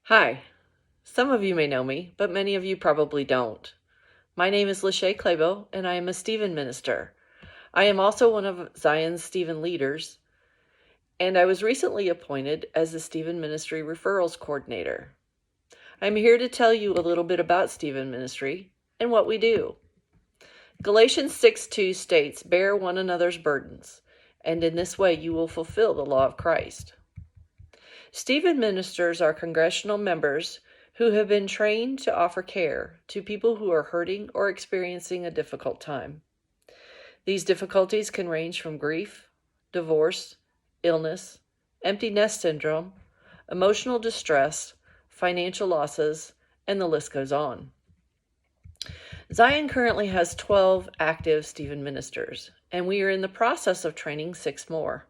Hi, some of you may know me, but many of you probably don't. My name is LeShea Clabough, and I am a Stephen minister. I am also one of Zion's Stephen leaders, and I was recently appointed as the Stephen Ministry Referrals Coordinator. I'm here to tell you a little bit about Stephen Ministry and what we do. Galatians 6:2 states, "Bear one another's burdens, and in this way you will fulfill the law of Christ." Stephen ministers are congregational members who have been trained to offer care to people who are hurting or experiencing a difficult time. These difficulties can range from grief, divorce, illness, empty nest syndrome, emotional distress, financial losses, and the list goes on. Zion currently has 12 active Stephen ministers, and we are in the process of training 6 more.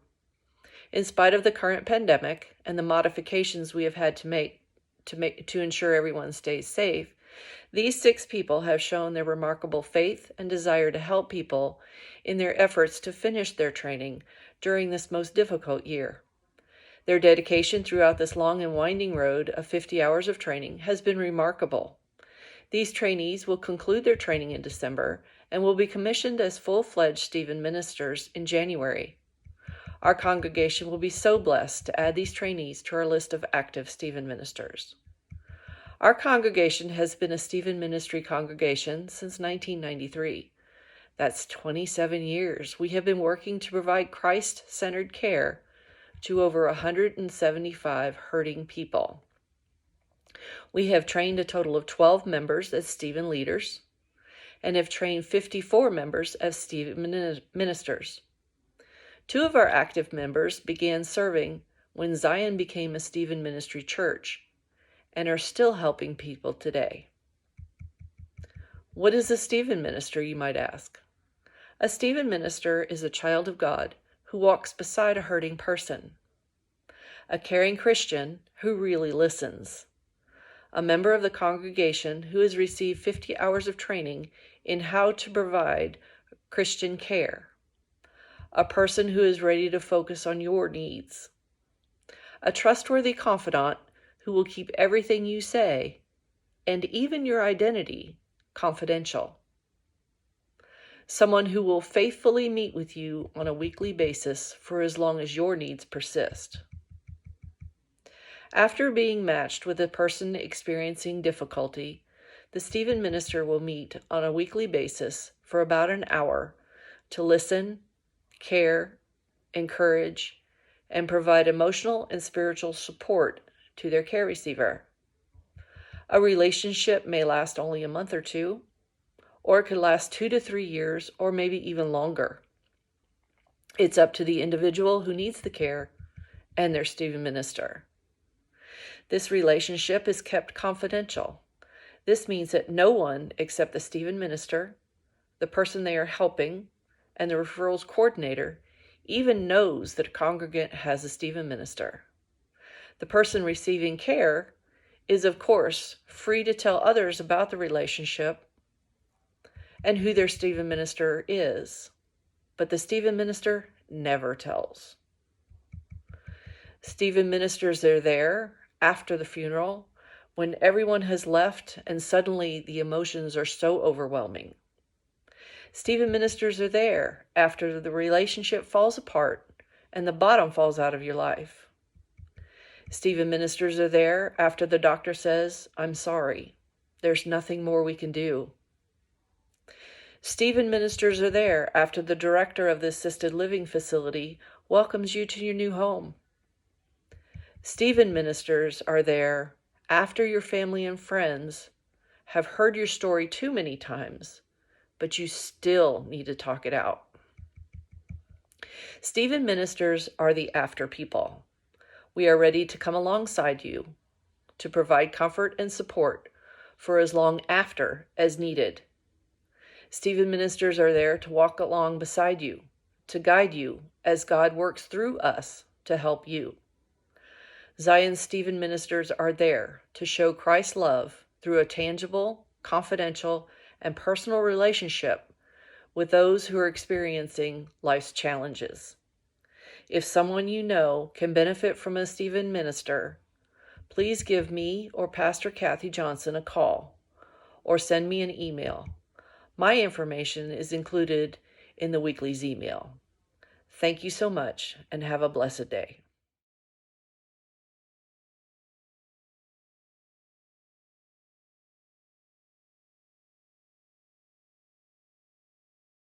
In spite of the current pandemic and the modifications we have had to make to ensure everyone stays safe, these 6 people have shown their remarkable faith and desire to help people in their efforts to finish their training during this most difficult year. Their dedication throughout this long and winding road of 50 hours of training has been remarkable. These trainees will conclude their training in December and will be commissioned as full-fledged Stephen ministers in January. Our congregation will be so blessed to add these trainees to our list of active Stephen ministers. Our congregation has been a Stephen ministry congregation since 1993. That's 27 years. We have been working to provide Christ-centered care to over 175 hurting people. We have trained a total of 12 members as Stephen leaders and have trained 54 members as Stephen ministers. 2 of our active members began serving when Zion became a Stephen ministry church and are still helping people today. What is a Stephen minister, you might ask? A Stephen minister is a child of God who walks beside a hurting person, a caring Christian who really listens, a member of the congregation who has received 50 hours of training in how to provide Christian care, a person who is ready to focus on your needs, a trustworthy confidant who will keep everything you say, and even your identity, confidential, someone who will faithfully meet with you on a weekly basis for as long as your needs persist. After being matched with a person experiencing difficulty, the Stephen minister will meet on a weekly basis for about an hour to listen, care, encourage, and provide emotional and spiritual support to their care receiver. A relationship may last only a month or 2, or it could last 2 to 3 years, or maybe even longer. It's up to the individual who needs the care and their Stephen minister. This relationship is kept confidential. This means that no one except the Stephen minister, the person they are helping, and the referrals coordinator even knows that a congregant has a Stephen minister. The person receiving care is, of course, free to tell others about the relationship and who their Stephen minister is, but the Stephen minister never tells. Stephen ministers are there after the funeral when everyone has left and suddenly the emotions are so overwhelming. Stephen ministers are there after the relationship falls apart and the bottom falls out of your life. Stephen ministers are there after the doctor says, "I'm sorry, there's nothing more we can do." Stephen ministers are there after the director of the assisted living facility welcomes you to your new home. Stephen ministers are there after your family and friends have heard your story too many times, but you still need to talk it out. Stephen ministers are the after people. We are ready to come alongside you to provide comfort and support for as long after as needed. Stephen ministers are there to walk along beside you, to guide you as God works through us to help you. Zion's Stephen ministers are there to show Christ's love through a tangible, confidential, and personal relationship with those who are experiencing life's challenges. If someone you know can benefit from a Stephen minister, please give me or Pastor Kathy Johnson a call or send me an email. My information is included in the weekly's email. Thank you so much and have a blessed day.